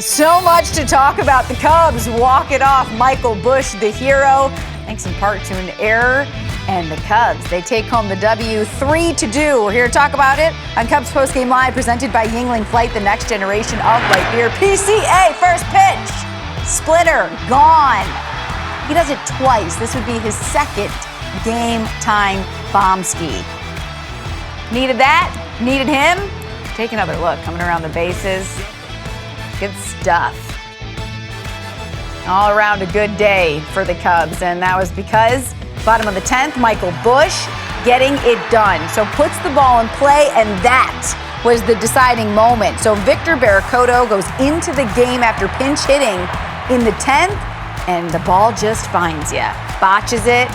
So much to talk about. The Cubs walk it off. Michael Busch, the hero, thanks in part to an error. And the Cubs, they take home the W 3-2. We're here to talk about it on Cubs Postgame Live, presented by Yingling Flight, the next generation of light beer. PCA, first pitch. Splitter, gone. He does it twice. This would be his second game-time bomb ski. Needed that. Needed him. Take another look. Coming around the bases. Good stuff. All around a good day for the Cubs, and that was because bottom of the 10th, Michael Busch getting it done. So puts the ball in play, and that was the deciding moment. So Victor Barracoto goes into the game after pinch hitting in the 10th, and the ball just finds you. Botches it.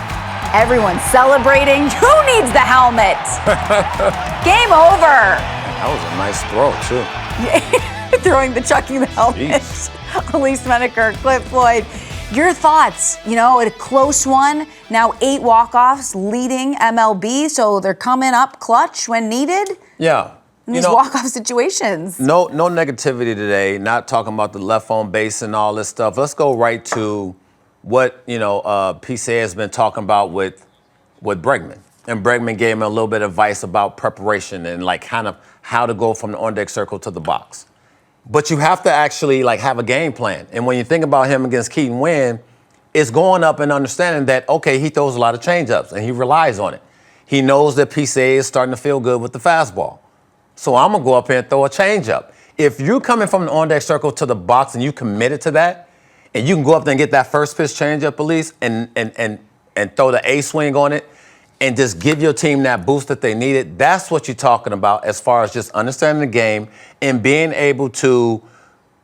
Everyone's celebrating. Who needs the helmet? Game over. That was a nice throw, too. chucking the helmet. Elise Menaker Cliff Floyd. Your thoughts, a close one, now 8 walk-offs leading MLB, so they're coming up clutch when needed? Yeah. In these walk-off situations. No negativity today, not talking about the left on base and all this stuff. Let's go right to what, PCA has been talking about with Bregman. And Bregman gave him a little bit of advice about preparation and kind of how to go from the on-deck circle to the box. But you have to actually have a game plan. And when you think about him against Keaton Winn, it's going up and understanding that, okay, he throws a lot of changeups and he relies on it. He knows that PCA is starting to feel good with the fastball. So I'm going to go up here and throw a changeup. If you're coming from the on-deck circle to the box and you committed to that, and you can go up there and get that first pitch changeup, Elise, and throw the A swing on it, and just give your team that boost that they needed, that's what you're talking about as far as just understanding the game and being able to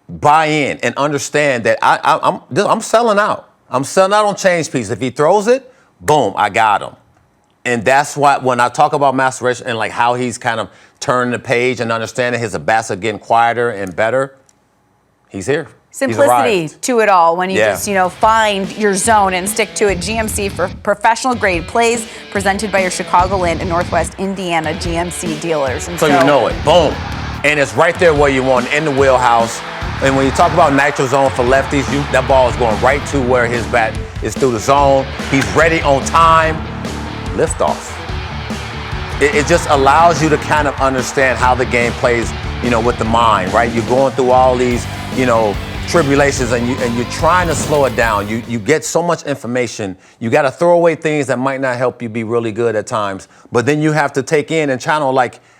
buy in and understand that I'm selling out. I'm selling out on change piece. If he throws it, boom, I got him. And that's why when I talk about masteration and how he's kind of turning the page and understanding his bats are getting quieter and better, he's here. Simplicity to it all when you just, find your zone and stick to it. GMC for professional grade plays, presented by your Chicagoland and Northwest Indiana GMC dealers. And so you know it, boom. And it's right there where you want, in the wheelhouse. And when you talk about nitro zone for lefties, that ball is going right to where his bat is through the zone. He's ready on time. Lift off. It just allows you to kind of understand how the game plays, with the mind, right? You're going through all these, tribulations and you're trying to slow it down. You get so much information. You got to throw away things that might not help you be really good at times. But then you have to take in and channel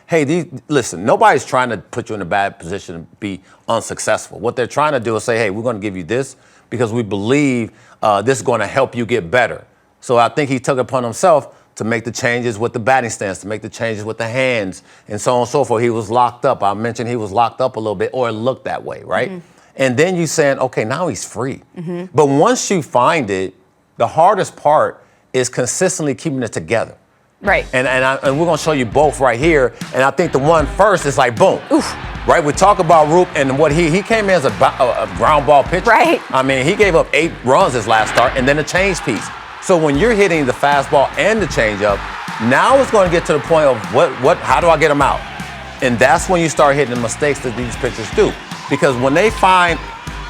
hey, listen, nobody's trying to put you in a bad position to be unsuccessful. What they're trying to do is say, hey, we're going to give you this because we believe this is going to help you get better. So I think he took it upon himself to make the changes with the batting stance, to make the changes with the hands, and so on and so forth. He was locked up. I mentioned he was locked up a little bit, or it looked that way, right? Mm-hmm. And then you saying, okay, now he's free. Mm-hmm. But once you find it, the hardest part is consistently keeping it together. Right. And we're going to show you both right here. And I think the one first is boom. Oof. Right? We talk about Roop and what he came in as a ground ball pitcher. Right. I mean, he gave up 8 runs his last start and then a change piece. So when you're hitting the fastball and the changeup, now it's going to get to the point of how do I get them out? And that's when you start hitting the mistakes that these pitchers do. Because when they find,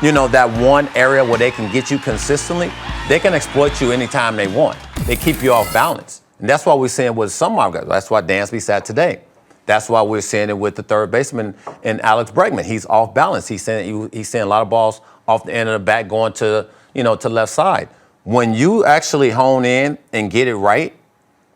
that one area where they can get you consistently, they can exploit you anytime they want. They keep you off balance. And that's why we're seeing with some of our guys. That's why Dansby sat today. That's why we're seeing it with the third baseman and Alex Bregman. He's off balance. He's seeing a lot of balls off the end of the bat going to left side. When you actually hone in and get it right,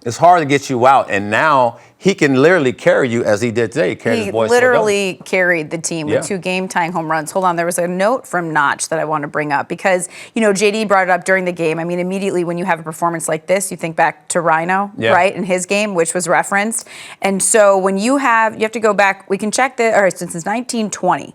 it's hard to get you out. And now he can literally carry you as he did today. He literally carried the team with 2 game-tying home runs. Hold on, there was a note from Notch that I want to bring up because, JD brought it up during the game. I mean, immediately when you have a performance like this, you think back to Rhino, right, in his game, which was referenced. And so when you have to go back, we can check since 1920.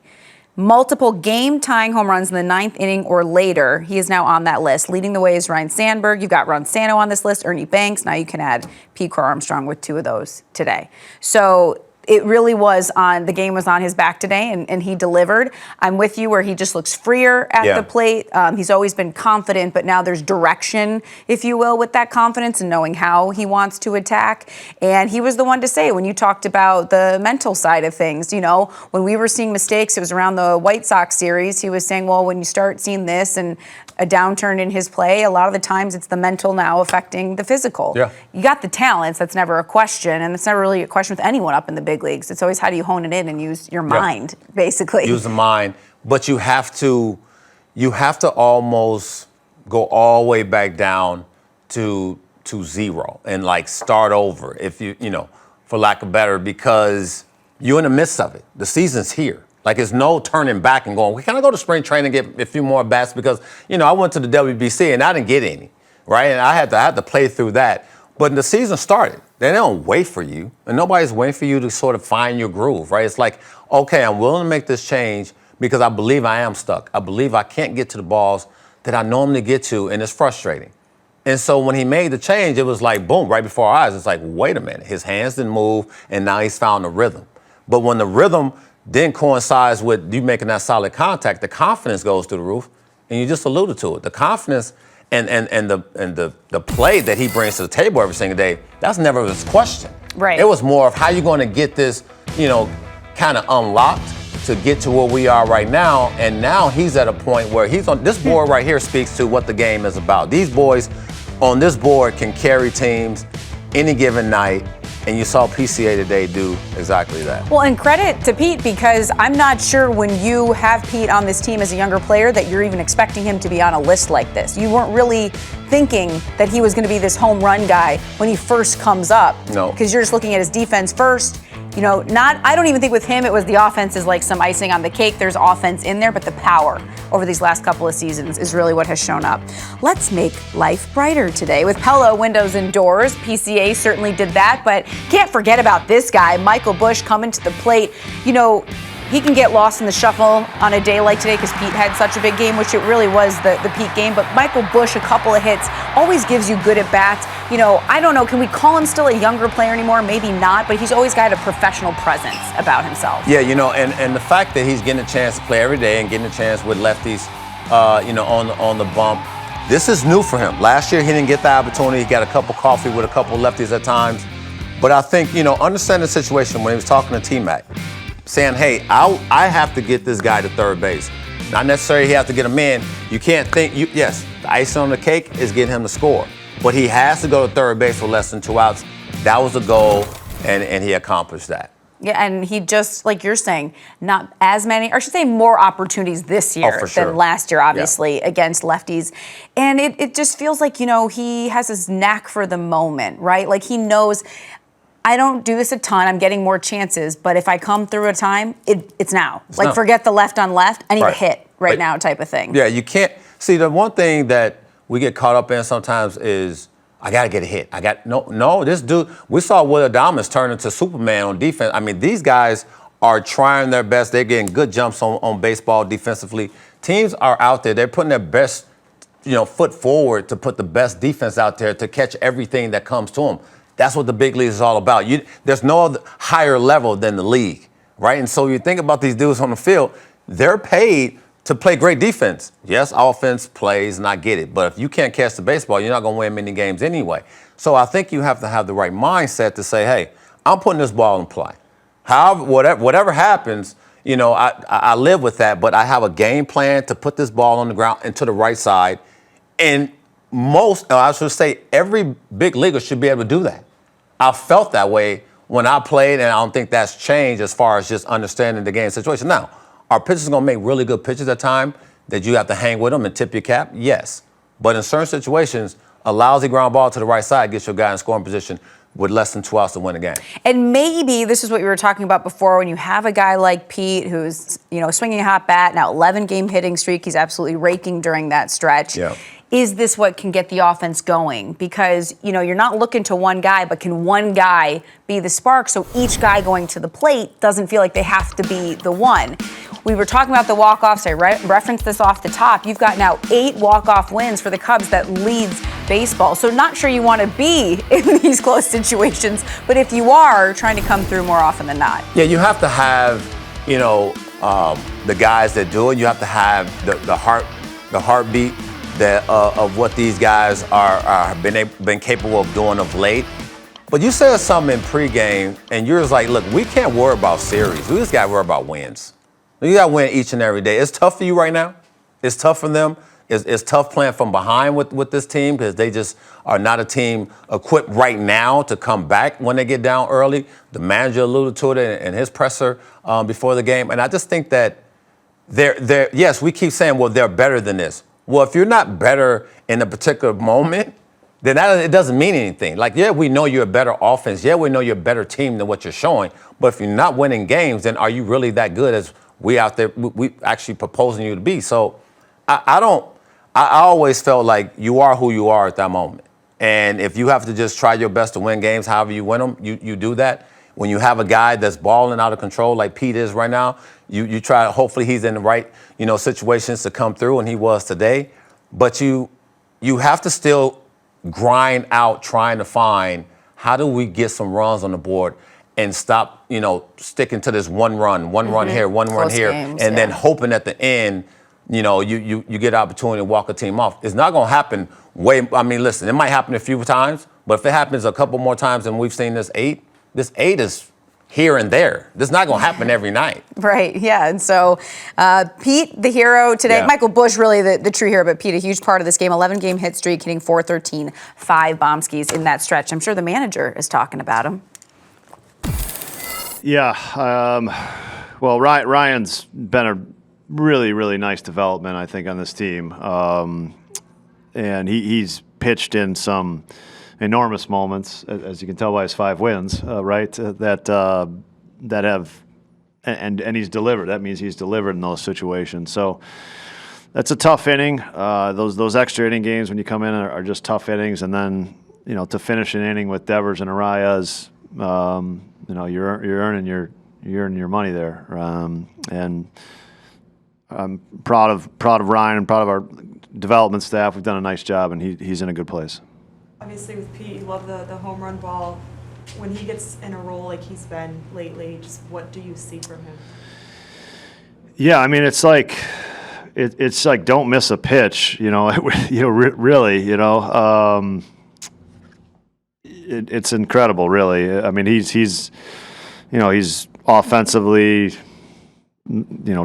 Multiple game-tying home runs in the 9th inning or later. He is now on that list. Leading the way is Ryan Sandberg. You've got Ron Santo on this list, Ernie Banks. Now you can add Pete Crow-Armstrong with 2 of those today. So it really was the game was on his back today, and he delivered. I'm with you where he just looks freer at the plate. He's always been confident, but now there's direction, if you will, with that confidence and knowing how he wants to attack. And he was the one to say, when you talked about the mental side of things, when we were seeing mistakes, it was around the White Sox series, he was saying, well, when you start seeing this and a downturn in his play, a lot of the times it's the mental now affecting the physical. Yeah. You got the talents, that's never a question, and it's never really a question with anyone up in the big leagues. It's always how do you hone it in and use your mind, basically. Use the mind, but you have to almost go all the way back down to zero and like start over, if you for lack of better, because you're in the midst of it. The season's here. Like, there's no turning back and going, can I go to spring training and get a few more bats? Because, I went to the WBC and I didn't get any, right? And I had to play through that. But the season started. They don't wait for you. And nobody's waiting for you to sort of find your groove, right? It's like, okay, I'm willing to make this change because I believe I am stuck. I believe I can't get to the balls that I normally get to, and it's frustrating. And so when he made the change, it was like, boom, right before our eyes. It's like, wait a minute. His hands didn't move, and now he's found a rhythm. But when the rhythm then coincides with you making that solid contact, the confidence goes through the roof, and you just alluded to it. The confidence and the play that he brings to the table every single day, that's never his question. Right. It was more of how you going to get this, kind of unlocked to get to where we are right now. And now he's at a point where he's on this board right here speaks to what the game is about. These boys on this board can carry teams any given night. And you saw PCA today do exactly that. Well, and credit to Pete, because I'm not sure when you have Pete on this team as a younger player that you're even expecting him to be on a list like this. You weren't really thinking that he was going to be this home run guy when he first comes up. No. Because you're just looking at his defense first. I don't even think with him it was the offense is like some icing on the cake. There's offense in there, but the power over these last couple of seasons is really what has shown up. Let's make life brighter today with Pella Windows and Doors. PCA certainly did that, but can't forget about this guy, Michael Busch, coming to the plate. He can get lost in the shuffle on a day like today because Pete had such a big game, which it really was the Pete game. But Michael Busch, a couple of hits, always gives you good at-bats. I don't know, can we call him still a younger player anymore? Maybe not, but he's always got a professional presence about himself. Yeah, and the fact that he's getting a chance to play every day and getting a chance with lefties, on the bump, this is new for him. Last year, he didn't get the opportunity. He got a cup of coffee with a couple lefties at times. But I think, understand the situation when he was talking to T-Mac, saying, hey, I have to get this guy to third base. Not necessarily he has to get him in. You can't think, yes, the icing on the cake is getting him to score. But he has to go to third base with less than 2 outs. That was the goal, and he accomplished that. Yeah, and he just, like you're saying, not as many, or I should say more opportunities this year than last year, obviously, against lefties. And it just feels like, he has this knack for the moment, right? Like he knows, I don't do this a ton. I'm getting more chances, but if I come through a time, it's now. Forget the left on left. I need a hit right now type of thing. Yeah, you can't. See, the one thing that we get caught up in sometimes is, I got to get a hit. This dude, we saw Will Adames turn into Superman on defense. I mean, these guys are trying their best. They're getting good jumps on baseball defensively. Teams are out there. They're putting their best, foot forward to put the best defense out there to catch everything that comes to them. That's what the big league is all about. There's no other higher level than the league, right? And so you think about these dudes on the field, they're paid to play great defense. Yes, offense plays, and I get it. But if you can't catch the baseball, you're not going to win many games anyway. So I think you have to have the right mindset to say, hey, I'm putting this ball in play. However, whatever happens, I live with that, but I have a game plan to put this ball on the ground and to the right side. And I should say, every big leaguer should be able to do that. I felt that way when I played, and I don't think that's changed as far as just understanding the game situation. Now, are pitchers going to make really good pitches at time that you have to hang with them and tip your cap? Yes. But in certain situations, a lousy ground ball to the right side gets your guy in scoring position with less than 2 outs to win a game. And maybe this is what you were talking about before, when you have a guy like Pete who's, swinging a hot bat, now 11-game hitting streak, he's absolutely raking during that stretch. Yeah. Is this what can get the offense going? Because, you're not looking to one guy, but can one guy be the spark so each guy going to the plate doesn't feel like they have to be the one? We were talking about the walk-offs. I referenced this off the top. You've got now 8 walk-off wins for the Cubs. That leads baseball. So not sure you want to be in these close situations, but if you are, trying to come through more often than not. Yeah, you have to have, the guys that do it. You have to have the heartbeat of what these guys are been capable of doing of late. But you said something in pregame, and you're just like, look, we can't worry about series. We just got to worry about wins. You got to win each and every day. It's tough for you right now. It's tough for them. It's tough playing from behind with this team because they just are not a team equipped right now to come back when they get down early. The manager alluded to it in his presser before the game. And I just think that yes, we keep saying, well, they're better than this. Well, if you're not better in a particular moment, then it doesn't mean anything. Like, yeah, we know you're a better offense. Yeah, we know you're a better team than what you're showing. But if you're not winning games, then are you really that good as we out there, we actually proposing you to be? So I always felt like you are who you are at that moment. And if you have to just try your best to win games, however you win them, you do that. When you have a guy that's balling out of control like Pete is right now, you try, hopefully he's in the right, situations to come through, and he was today. But you have to still grind out trying to find how do we get some runs on the board and stop, sticking to this one run here, one run here, games, and then hoping at the end, you get an opportunity to walk a team off. It's not going to happen listen, it might happen a few times, but if it happens a couple more times than we've seen this eight is here and there. This is not going to happen every night. Right, yeah. And so Pete, the hero today. Yeah. Michael Busch, really the true hero, but Pete, a huge part of this game. 11-game hit streak, hitting .413, 5 bombskis in that stretch. I'm sure the manager is talking about him. Yeah. Well, Ryan's been a really, really nice development, I think, on this team. And he's pitched in some enormous moments, as you can tell by his 5 wins, right? That have, and he's delivered. That means he's delivered in those situations. So that's a tough inning. Those extra inning games when you come in are just tough innings, and then to finish an inning with Devers and Arias, you're earning your money there. And I'm proud of Ryan and proud of our development staff. We've done a nice job, and he's in a good place. Obviously with Pete, you love the home run ball. When he gets in a role like he's been lately, just what do you see from him? Yeah, I mean, it's like don't miss a pitch, really, it's incredible, really. I mean, he's offensively,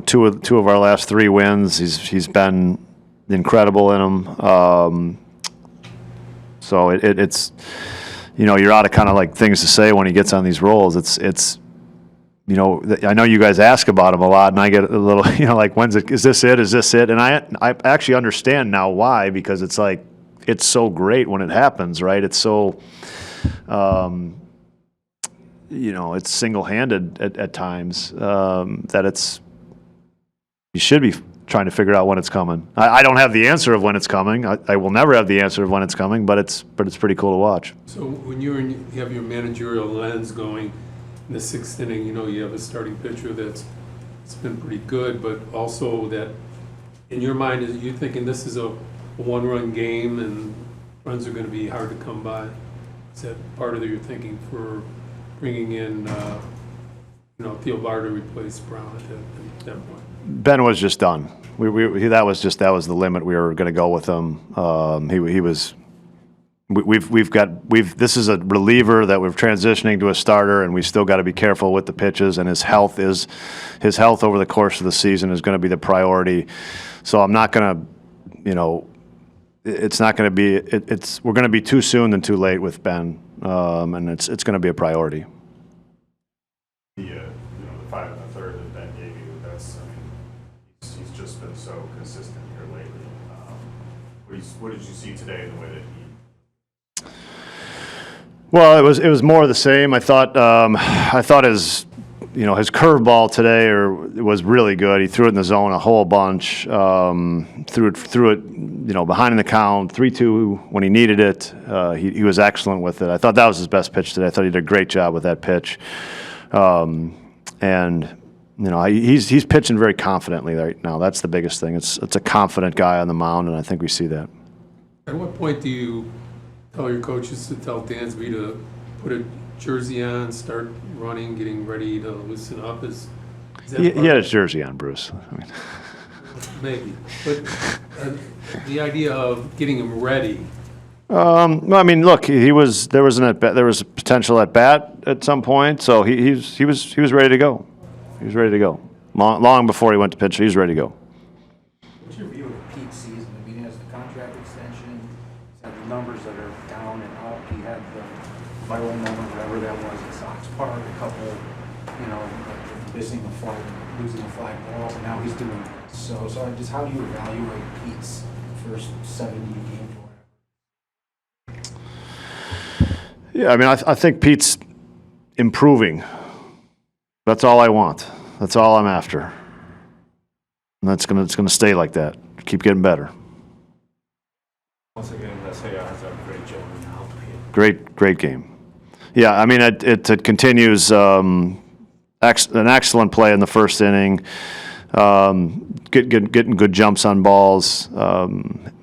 two of our last 3 wins, he's been incredible in them. So it's you're out of kind of like things to say when he gets on these roles. It's I know you guys ask about him a lot, and I get a little like, is this it? And I actually understand now why, because it's like it's so great when it happens, right? It's so it's single-handed at times that you should be trying to figure out when it's coming. I don't have the answer of when it's coming. I will never have the answer of when it's coming, but it's pretty cool to watch. So when you have your managerial lens going in the 6th inning, you have a starting pitcher it's been pretty good, but also that in your mind, is you thinking this is a one-run game and runs are going to be hard to come by? Is that part of your thinking for bringing in Theo Bar to replace Brown at that point? Ben was just done. That was the limit we were going to go with him. This is a reliever that we're transitioning to a starter, and we still got to be careful with the pitches. And his health over the course of the season is going to be the priority. So I'm not going to, it's not going to be. We're going to be too soon than too late with Ben, and it's going to be a priority. The 5 1/3 that Ben gave you, he's just been so consistent here lately. What did you see today in the way that he? Well, it was more of the same. I thought his his curveball today was really good. He threw it in the zone a whole bunch. Threw it behind in the count, 3-2 when he needed it. He was excellent with it. I thought that was his best pitch today. I thought he did a great job with that pitch. And he's pitching very confidently right now. That's the biggest thing. It's a confident guy on the mound, and I think we see that. At what point do you tell your coaches to tell Dansby to put a jersey on, start running, getting ready to loosen up? Is that He had his jersey on, Bruce. maybe, but the idea of getting him ready. Well, I mean, look, there was a potential at bat at some point, so he was ready to go. He was ready to go long before he went to pitch. He was ready to go. What's your view of Pete's season? I mean, he has the contract extension, he's had the numbers that are down and up. He had the viral moment, whatever that was, at Sox Park, a couple, missing the flag, losing the flag balls, and now he's doing this. So just how do you evaluate Pete's first 70 games or whatever? Yeah, I mean, I think Pete's improving. That's all I want. That's all I'm after. And it's gonna stay like that. Keep getting better. Once again, Seiya has a great job now. Great game. Yeah, I mean, it continues an excellent play in the first inning. Getting good jumps on balls.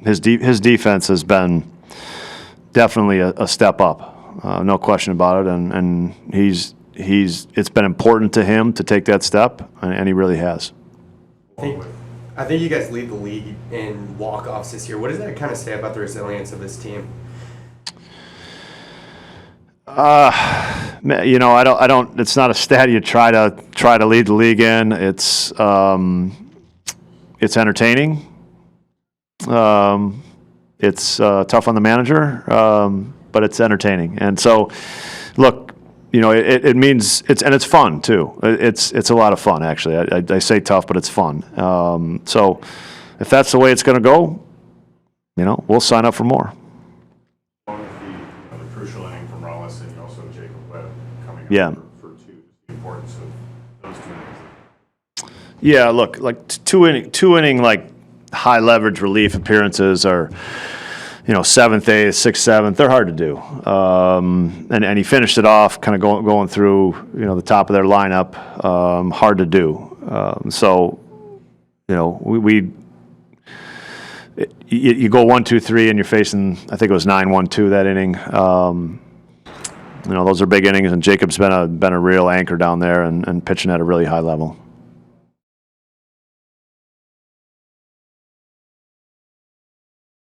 His defense has been definitely a step up, no question about it. And it's been important to him to take that step, and he really has. I think you guys lead the league in walk-offs this year. What does that kind of say about the resilience of this team? I don't. It's not a stat you try to lead the league in. It's entertaining. It's tough on the manager, but it's entertaining. And so, look, it means it's fun too. It's a lot of fun actually. I say tough, but it's fun. So, if that's the way it's going to go, we'll sign up for more. Along with the crucial inning from Rolison, you also have Jacob Webb coming up Yeah. for two. The importance of those 2 innings. Yeah, look, like two inning like high leverage relief appearances are, 7th, 8th, 6th, 7th. They're hard to do. And he finished it off, kind of going through the top of their lineup. Hard to do. You go 1, 2, 3, and you're facing, I think it was 9-1-2 that inning. Those are big innings, and Jacob's been a real anchor down there and pitching at a really high level.